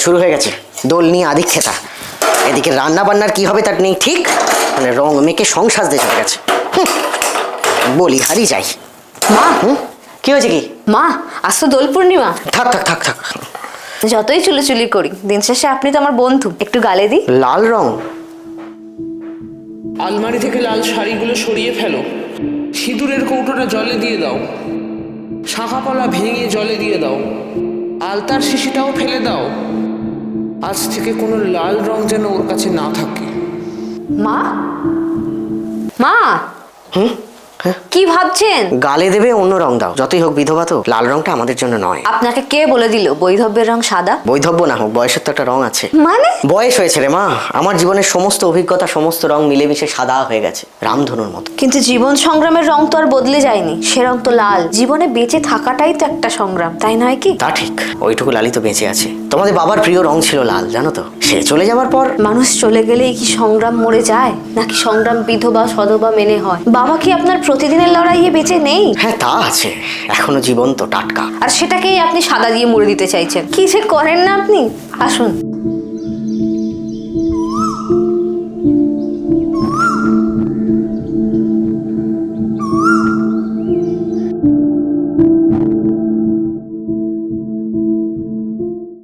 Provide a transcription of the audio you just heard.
শুরু হয়ে গেছে দোল নিয়ে আদিক্ষেতা। এদিকে রান্না বান্নার কি হবে তার নেই ঠিক, মানে রং মেখে সংসার দিয়ে চলে গেছে। বলি হারি যাই। মা, কি হয়েছে কি? মা, আজ তো দোল পূর্ণিমা। থাক থাক থাক থাক। যতই চুলোচুলি করি, দিন শেষে আপনি তো আমার বন্ধু, একটু গালে দিই। লাল রং? আলমারি থেকে লাল শাড়িগুলো সরিয়ে ফেলো, সিঁদুরের কৌটোটা জলে দিয়ে দাও, শাঁখাপলা ভেঙে জলে দিয়ে দাও, আলতার শিশিটাও ফেলে দাও। আজ থেকে কোনো লাল রং যেন ওর কাছে না থাকে। মা, মা, হুম? হ্যাঁ? কি ভাবছেন? গালে দেবে অন্য রং দাও, যতই হোক বিধবা তো, লাল রংটা আমাদের জন্য নয়। আপনাকে কে বলে দিল বৈধব্যের রং সাদা? বৈধব্য না হোক, বয়সের তো একটা রং আছে। মানে? বয়স হয়েছে রে মা, আমার জীবনের সমস্ত অভিজ্ঞতা, সমস্ত রং মিলেমিশে সাদা হয়ে গেছে, রামধনুর মতো। কিন্তু জীবন সংগ্রামের রং তো আর বদলে যায়নি, সে রং তো লাল। জীবনে বেঁচে থাকাটাই তো একটা সংগ্রাম, তাই নয় কি? তা ঠিক, ওইটুকু লালই তো বেঁচে আছে। তোমাদের বাবার প্রিয় রং ছিল লাল, জানো তো। সে চলে যাবার পর মানুষ চলে গেলেই কি সংগ্রাম মরে যায়, নাকি সংগ্রাম বিধবা সধবা মেনে হয়? বাবা কি আপনার প্রতিদিনের লড়াইয়ে বেঁচে নেই? হ্যাঁ তা আছে, এখনো জীবন্ত টাটকা। আর সেটাকেই আপনি সাদা দিয়ে মুড়ে দিতে চাইছেন। কি যে করেন না আপনি। আসুন।